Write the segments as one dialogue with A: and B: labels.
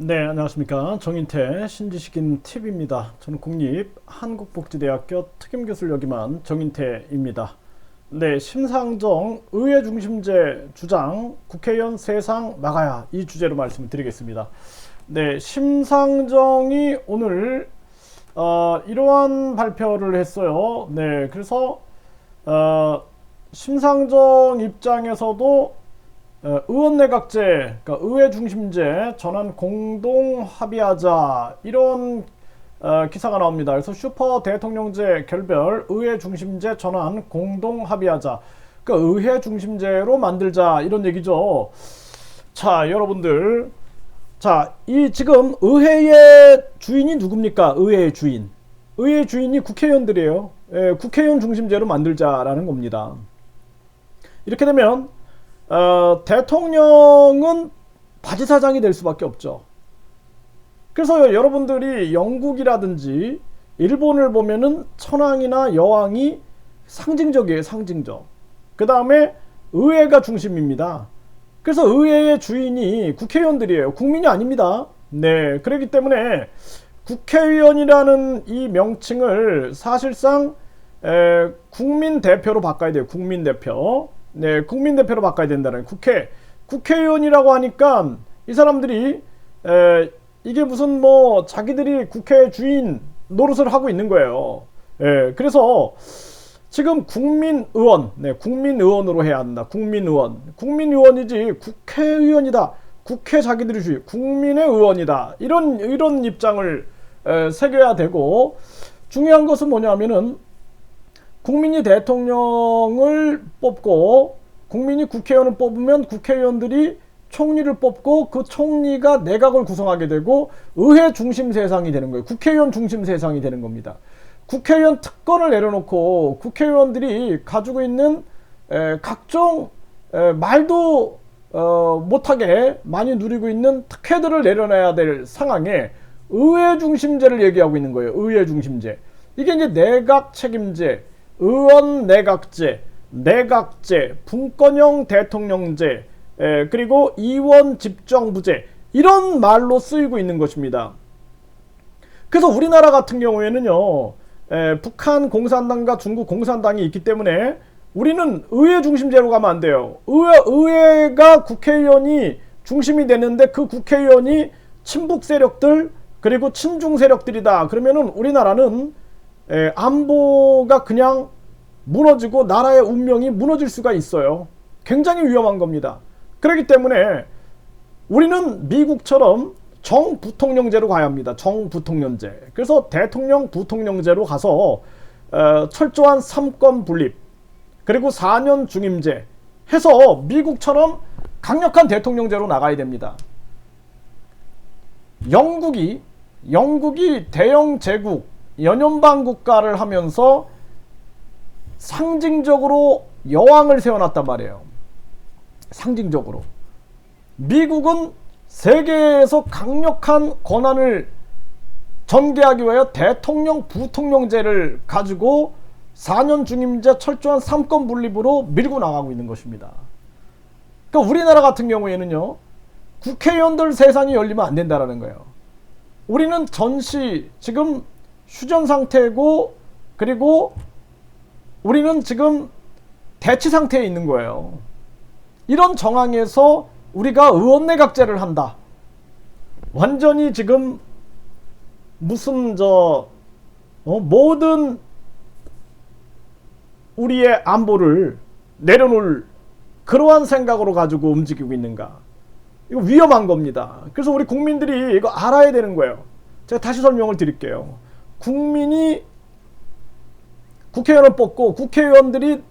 A: 네, 안녕하십니까. 정인태 신지식인 TV입니다. 저는 국립 한국복지대학교 특임교수를 역임한 정인태입니다. 네, 심상정 의회 중심제 주장 국회의원 세상 막아야 이 주제로 말씀을 드리겠습니다. 네, 심상정이 오늘 이러한 발표를 했어요. 네, 그래서 심상정 입장에서도 의원내각제, 그러니까 의회 중심제 전환 공동 합의하자 이런 기사가 나옵니다. 그래서 슈퍼 대통령제 결별 의회 중심제 전환 공동 합의하자. 그러니까 의회 중심제로 만들자 이런 얘기죠. 자, 여러분들, 자, 이 지금 의회의 주인이 누굽니까? 의회의 주인. 의회의 주인이 국회의원들이에요. 예, 국회의원 중심제로 만들자라는 겁니다. 이렇게 되면 대통령은 바지사장이 될 수밖에 없죠. 그래서 여러분들이 영국이라든지 일본을 보면은 천황이나 여왕이 상징적이에요. 상징적. 그 다음에 의회가 중심입니다. 그래서 의회의 주인이 국회의원들이에요. 국민이 아닙니다. 네, 그렇기 때문에 국회의원이라는 이 명칭을 사실상 국민 대표로 바꿔야 돼요. 국민 대표. 네, 국민 대표로 바꿔야 된다는 국회의원이라고 하니까 이 사람들이 이게 무슨 뭐 자기들이 국회 주인 노릇을 하고 있는 거예요. 그래서 지금 국민의원, 네, 국민의원으로 해야 한다. 국민의원이지 국회의원이다. 국회 자기들이 주인, 국민의 의원이다. 이런 입장을 새겨야 되고, 중요한 것은 뭐냐면은 국민이 대통령을 뽑고 국민이 국회의원을 뽑으면 국회의원들이 총리를 뽑고 그 총리가 내각을 구성하게 되고 의회 중심 세상이 되는 거예요. 국회의원 중심 세상이 되는 겁니다. 국회의원 특권을 내려놓고 국회의원들이 가지고 있는 각종 말도 못하게 많이 누리고 있는 특혜들을 내려놔야 될 상황에 의회 중심제를 얘기하고 있는 거예요. 의회 중심제. 이게 이제 내각 책임제, 의원 내각제, 분권형 대통령제, 그리고 의원 집정부제 이런 말로 쓰이고 있는 것입니다. 그래서 우리나라 같은 경우에는요, 북한 공산당과 중국 공산당이 있기 때문에 우리는 의회 중심제로 가면 안 돼요. 의회가 국회의원이 중심이 되는데 그 국회의원이 친북 세력들 그리고 친중 세력들이다. 그러면은 우리나라는 안보가 그냥 무너지고 나라의 운명이 무너질 수가 있어요. 굉장히 위험한 겁니다. 그렇기 때문에 우리는 미국처럼 정부통령제로 가야 합니다. 정부통령제. 그래서 대통령 부통령제로 가서 철저한 3권 분립 그리고 4년 중임제 해서 미국처럼 강력한 대통령제로 나가야 됩니다. 영국이 대영 제국 연연방 국가를 하면서 상징적으로 여왕을 세워놨단 말이에요. 상징적으로. 미국은 세계에서 강력한 권한을 전개하기 위하여 대통령 부통령제를 가지고 4년 중임제 철저한 3권 분립으로 밀고 나가고 있는 것입니다. 그러니까 우리나라 같은 경우에는요, 국회의원들 세상이 열리면 안 된다라는 거예요. 우리는 전시 지금 휴전 상태고, 그리고 우리는 지금 대치 상태에 있는 거예요. 이런 정황에서 우리가 의원내각제를 한다. 완전히 지금 무슨 모든 우리의 안보를 내려놓을 그러한 생각으로 가지고 움직이고 있는가. 이거 위험한 겁니다. 그래서 우리 국민들이 이거 알아야 되는 거예요. 제가 다시 설명을 드릴게요. 국민이 국회의원을 뽑고 국회의원들이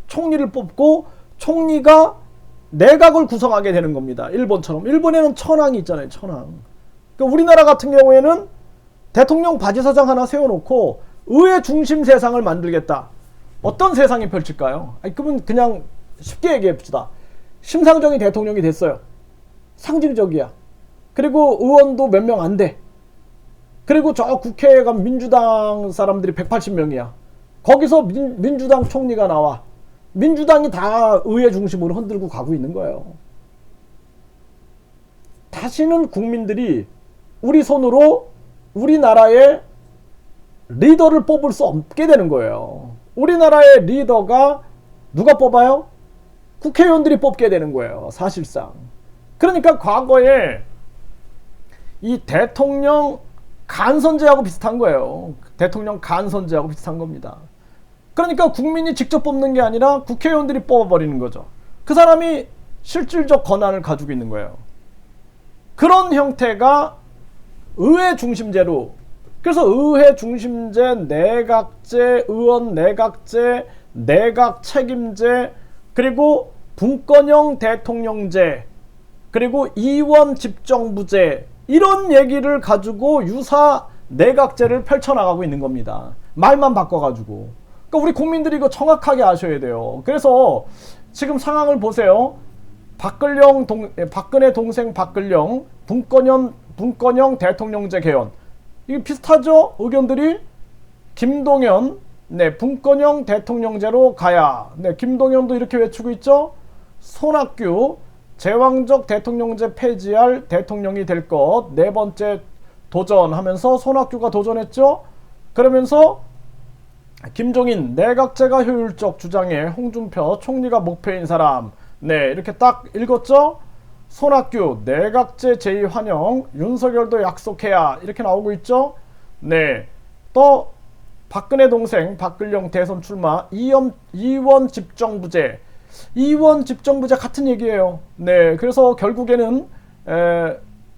A: 총리를 뽑고 총리가 내각을 구성하게 되는 겁니다. 일본처럼. 일본에는 천황이 있잖아요. 천황. 그러니까 우리나라 같은 경우에는 대통령 바지사장 하나 세워놓고 의회 중심 세상을 만들겠다. 어떤 세상이 펼칠까요? 그러면 그냥 쉽게 얘기해봅시다. 심상정이 대통령이 됐어요. 상징적이야. 그리고 의원도 몇 명 안 돼. 그리고 저 국회에 가면 민주당 사람들이 180명이야. 거기서 민주당 총리가 나와. 민주당이 다 의회 중심으로 흔들고 가고 있는 거예요. 다시는 국민들이 우리 손으로 우리나라의 리더를 뽑을 수 없게 되는 거예요. 우리나라의 리더가 누가 뽑아요? 국회의원들이 뽑게 되는 거예요. 사실상. 그러니까 과거에 이 대통령 간선제하고 비슷한 거예요. 대통령 간선제하고 비슷한 겁니다. 그러니까 국민이 직접 뽑는 게 아니라 국회의원들이 뽑아버리는 거죠. 그 사람이 실질적 권한을 가지고 있는 거예요. 그런 형태가 의회 중심제로, 그래서 의회 중심제, 내각제, 의원 내각제, 내각 책임제, 그리고 분권형 대통령제, 그리고 이원 집정부제, 이런 얘기를 가지고 유사 내각제를 펼쳐나가고 있는 겁니다. 말만 바꿔가지고. 그러니까 우리 국민들이 이거 정확하게 아셔야 돼요. 그래서 지금 상황을 보세요. 박근혜 동생 박근령 분권형 대통령제 개헌. 이게 비슷하죠? 의견들이. 김동연, 네, 분권형 대통령제로 가야. 네, 김동연도 이렇게 외치고 있죠? 손학규, 제왕적 대통령제 폐지할 대통령이 될 것. 네 번째 도전하면서 손학규가 도전했죠? 그러면서 김종인, 내각제가 효율적 주장에 홍준표 총리가 목표인 사람. 네, 이렇게 딱 읽었죠? 손학규, 내각제 제의 환영, 윤석열도 약속해야. 이렇게 나오고 있죠? 네, 또 박근혜 동생 박근령 대선 출마, 이원 집정부제. 이원 집정부제 같은 얘기예요. 네, 그래서 결국에는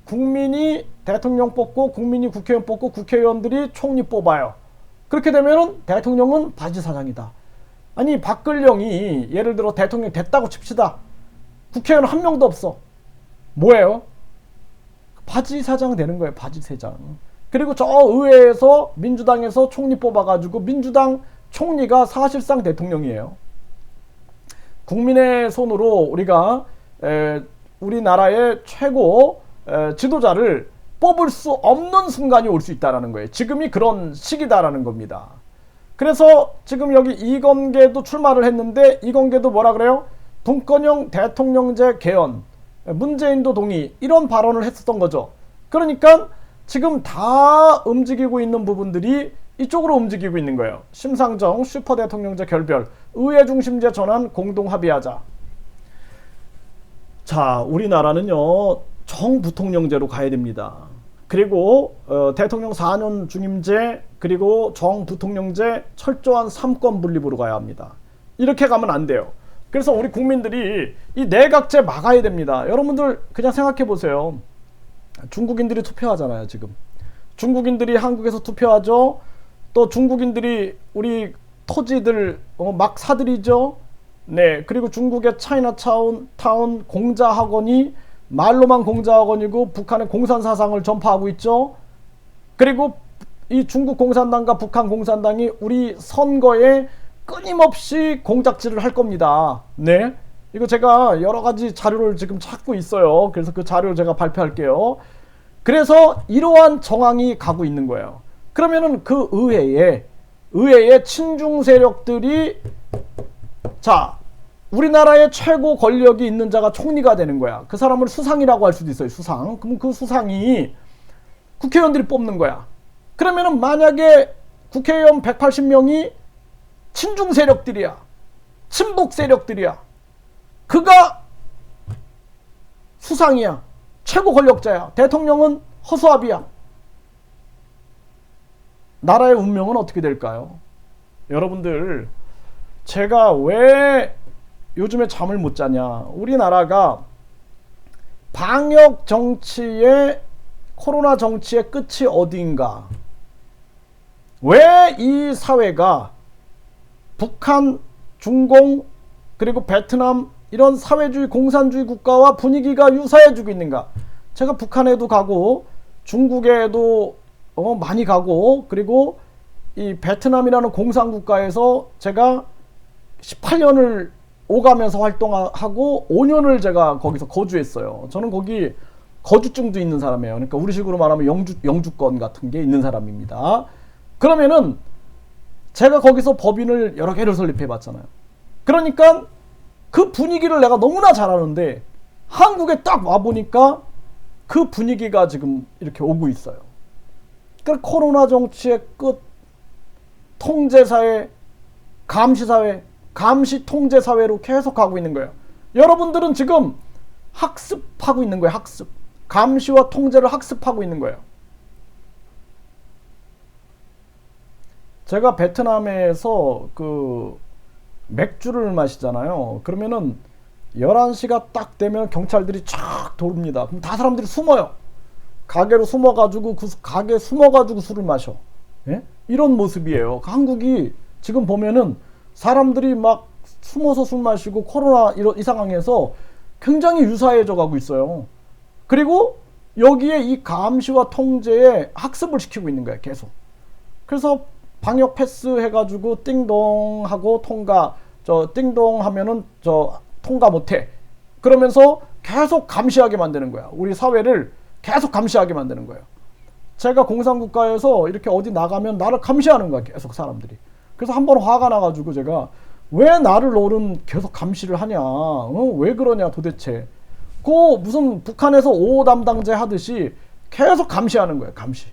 A: 국민이 대통령 뽑고 국민이 국회의원 뽑고 국회의원들이 총리 뽑아요. 그렇게 되면은 대통령은 바지사장이다. 아니, 박근령이 예를 들어 대통령 됐다고 칩시다. 국회의원 한 명도 없어. 뭐예요? 바지사장 되는 거예요. 바지사장. 그리고 저 의회에서 민주당에서 총리 뽑아가지고 민주당 총리가 사실상 대통령이에요. 국민의 손으로 우리가 우리나라의 최고 지도자를 뽑을 수 없는 순간이 올 수 있다는 거예요. 지금이 그런 시기다라는 겁니다. 그래서 지금 여기 이건계도 출마를 했는데, 이건계도 뭐라 그래요? 분권형 대통령제 개헌, 문재인도 동의, 이런 발언을 했었던 거죠. 그러니까 지금 다 움직이고 있는 부분들이 이쪽으로 움직이고 있는 거예요. 심상정 슈퍼대통령제 결별, 의회 중심제 전환 공동 합의하자. 자, 우리나라는요 정부통령제로 가야 됩니다. 그리고 대통령 4년 중임제, 그리고 정부통령제, 철저한 삼권 분립으로 가야 합니다. 이렇게 가면 안 돼요. 그래서 우리 국민들이 이 내각제 막아야 됩니다. 여러분들 그냥 생각해 보세요. 중국인들이 투표하잖아요. 지금 중국인들이 한국에서 투표하죠. 또 중국인들이 우리 토지들 막 사들이죠. 네, 그리고 중국의 차이나타운 공자학원이 말로만 공자학원이고 북한의 공산사상을 전파하고 있죠. 그리고 이 중국 공산당과 북한 공산당이 우리 선거에 끊임없이 공작질을 할 겁니다. 네, 이거 제가 여러 가지 자료를 지금 찾고 있어요. 그래서 그 자료를 제가 발표할게요. 그래서 이러한 정황이 가고 있는 거예요. 그러면은 그 의회에 친중 세력들이, 자, 우리나라의 최고 권력이 있는 자가 총리가 되는 거야. 그 사람을 수상이라고 할 수도 있어요. 수상. 그럼 그 수상이 국회의원들이 뽑는 거야. 그러면은 만약에 국회의원 180명이 친중 세력들이야. 친북 세력들이야. 그가 수상이야. 최고 권력자야. 대통령은 허수아비야. 나라의 운명은 어떻게 될까요? 여러분들, 제가 왜 요즘에 잠을 못 자냐? 우리나라가 방역 정치의, 코로나 정치의 끝이 어디인가? 왜 이 사회가 북한, 중공, 그리고 베트남 이런 사회주의 공산주의 국가와 분위기가 유사해지고 있는가? 제가 북한에도 가고 중국에도 많이 가고, 그리고 이 베트남이라는 공산국가에서 제가 18년을 오가면서 활동하고 5년을 제가 거기서 거주했어요. 저는 거기 거주증도 있는 사람이에요. 그러니까 우리식으로 말하면 영주권 같은 게 있는 사람입니다. 그러면은 제가 거기서 법인을 여러 개를 설립해 봤잖아요. 그러니까 그 분위기를 내가 너무나 잘 아는데 한국에 딱 와보니까 그 분위기가 지금 이렇게 오고 있어요. 그러니까 코로나 정치의 끝, 통제사회, 감시사회, 감시 통제사회로 계속 가고 있는 거예요. 여러분들은 지금 학습하고 있는 거예요. 학습. 감시와 통제를 학습하고 있는 거예요. 제가 베트남에서 그 맥주를 마시잖아요. 그러면은 11시가 딱 되면 경찰들이 쫙 돌립니다. 그럼 다 사람들이 숨어요. 가게로 숨어가지고 그 가게에 숨어가지고 술을 마셔. 예? 이런 모습이에요. 한국이 지금 보면은 사람들이 막 숨어서 술 마시고 코로나 이 상황에서 굉장히 유사해져 가고 있어요. 그리고 여기에 이 감시와 통제에 학습을 시키고 있는 거예요. 계속. 그래서 방역 패스 해가지고 띵동 하고 통과, 띵동 하면은 통과 못해. 그러면서 계속 감시하게 만드는 거야. 우리 사회를 계속 감시하게 만드는 거예요. 제가 공산국가에서 이렇게 어디 나가면 나를 감시하는 거야. 계속 사람들이. 그래서 한번 화가 나가지고 제가 왜 나를 너는 계속 감시를 하냐. 왜 그러냐 도대체. 그 무슨 북한에서 5호 담당제 하듯이 계속 감시하는 거예요. 감시.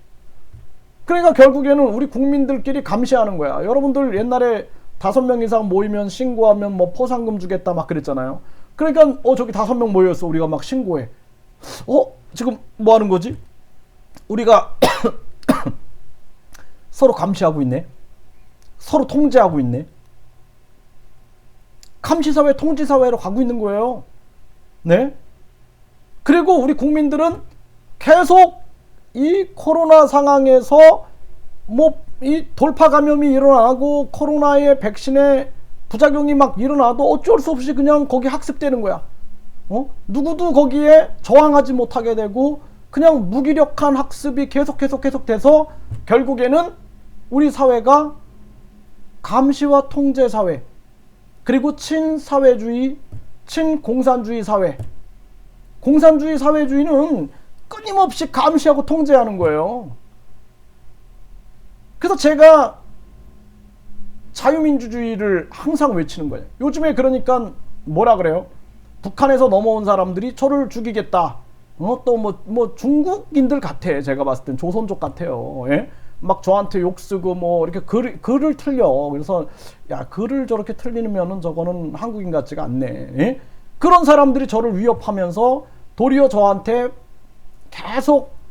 A: 그러니까 결국에는 우리 국민들끼리 감시하는 거야. 여러분들 옛날에 5명 이상 모이면 신고하면 뭐 포상금 주겠다 막 그랬잖아요. 그러니까 저기 5명 모였어. 우리가 막 신고해. 지금 뭐 하는 거지? 우리가 서로 감시하고 있네. 서로 통제하고 있네. 감시사회, 통제사회로 가고 있는 거예요. 네? 그리고 우리 국민들은 계속 이 코로나 상황에서 뭐 이 돌파 감염이 일어나고 코로나의 백신의 부작용이 막 일어나도 어쩔 수 없이 그냥 거기 학습되는 거야. 누구도 거기에 저항하지 못하게 되고 그냥 무기력한 학습이 계속 돼서 결국에는 우리 사회가 감시와 통제 사회, 그리고 친사회주의, 친공산주의 사회. 공산주의 사회주의는 끊임없이 감시하고 통제하는 거예요. 그래서 제가 자유민주주의를 항상 외치는 거예요. 요즘에 그러니까 뭐라 그래요? 북한에서 넘어온 사람들이 저를 죽이겠다. 또 뭐 중국인들 같아. 제가 봤을 땐 조선족 같아요. 예? 막 저한테 욕 쓰고 뭐 이렇게 글을 틀려. 그래서 야, 글을 저렇게 틀리면은 저거는 한국인 같지가 않네. 예? 그런 사람들이 저를 위협하면서 도리어 저한테 계속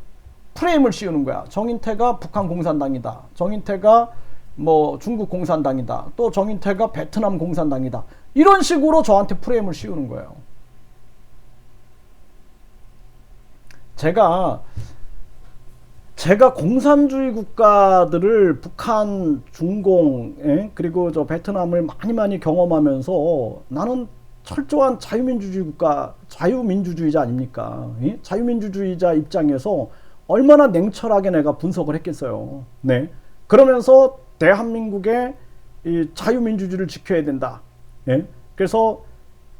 A: 프레임을 씌우는 거야. 정인태가 북한 공산당이다. 정인태가 뭐 중국 공산당이다. 또 정인태가 베트남 공산당이다. 이런 식으로 저한테 프레임을 씌우는 거예요. 제가 공산주의 국가들을 북한, 중공, 그리고 저 베트남을 많이 경험하면서 나는 철저한 자유민주주의 국가, 자유민주주의자 아닙니까? 자유민주주의자 입장에서 얼마나 냉철하게 내가 분석을 했겠어요. 네. 그러면서 대한민국의 이 자유민주주의를 지켜야 된다. 예? 그래서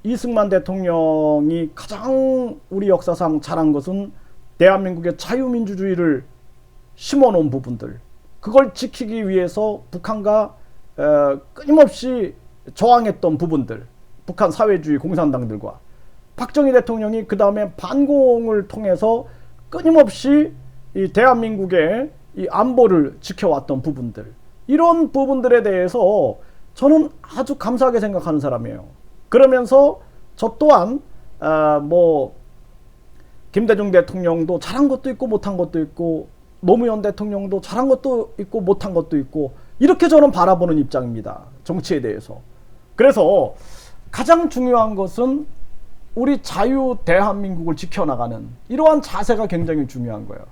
A: 이승만 대통령이 가장 우리 역사상 잘한 것은 대한민국의 자유민주주의를 심어놓은 부분들, 그걸 지키기 위해서 북한과 끊임없이 저항했던 부분들, 북한 사회주의 공산당들과 박정희 대통령이 그 다음에 반공을 통해서 끊임없이 이 대한민국의 이 안보를 지켜왔던 부분들, 이런 부분들에 대해서 저는 아주 감사하게 생각하는 사람이에요. 그러면서 저 또한 뭐 김대중 대통령도 잘한 것도 있고 못한 것도 있고, 노무현 대통령도 잘한 것도 있고 못한 것도 있고, 이렇게 저는 바라보는 입장입니다. 정치에 대해서. 그래서 가장 중요한 것은 우리 자유 대한민국을 지켜나가는 이러한 자세가 굉장히 중요한 거예요.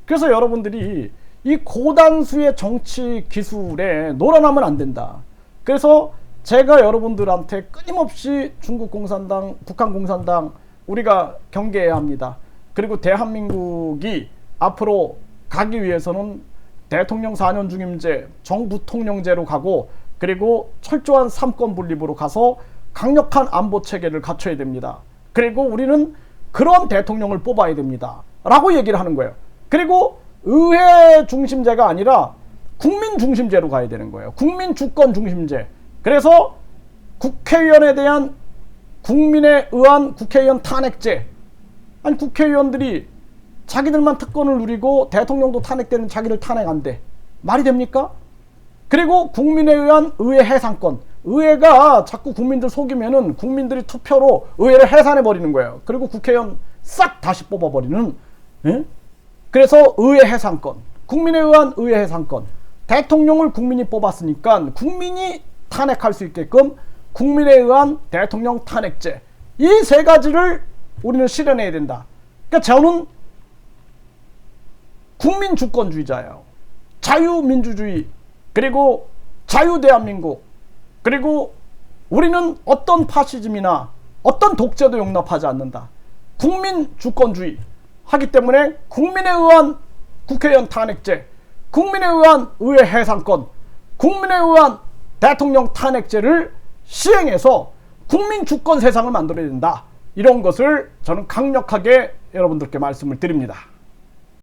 A: 그래서 여러분들이 이 고단수의 정치 기술에 놀아나면 안 된다. 그래서 제가 여러분들한테 끊임없이 중국 공산당, 북한 공산당 우리가 경계해야 합니다. 그리고 대한민국이 앞으로 가기 위해서는 대통령 4년 중임제, 정부통령제로 가고, 그리고 철저한 삼권 분립으로 가서 강력한 안보 체계를 갖춰야 됩니다. 그리고 우리는 그런 대통령을 뽑아야 됩니다. 라고 얘기를 하는 거예요. 그리고 의회 중심제가 아니라 국민 중심제로 가야 되는 거예요. 국민 주권 중심제. 그래서 국회의원에 대한 국민에 의한 국회의원 탄핵제. 아니 국회의원들이 자기들만 특권을 누리고 대통령도 탄핵되는 자기를 탄핵한대. 말이 됩니까? 그리고 국민에 의한 의회 해산권. 의회가 자꾸 국민들 속이면은 국민들이 투표로 의회를 해산해 버리는 거예요. 그리고 국회의원 싹 다시 뽑아버리는. 예? 그래서 의회 해산권. 국민에 의한 의회 해산권. 대통령을 국민이 뽑았으니까 국민이 탄핵할 수 있게끔 국민에 의한 대통령 탄핵제. 이 세 가지를 우리는 실현해야 된다. 그러니까 저는 국민주권주의자예요. 자유민주주의, 그리고 자유대한민국, 그리고 우리는 어떤 파시즘이나 어떤 독재도 용납하지 않는다. 국민주권주의 하기 때문에 국민에 의한 국회의원 탄핵제, 국민에 의한 의회 해산권, 국민에 의한 대통령 탄핵제를 시행해서 국민주권 세상을 만들어야 된다. 이런 것을 저는 강력하게 여러분들께 말씀을 드립니다.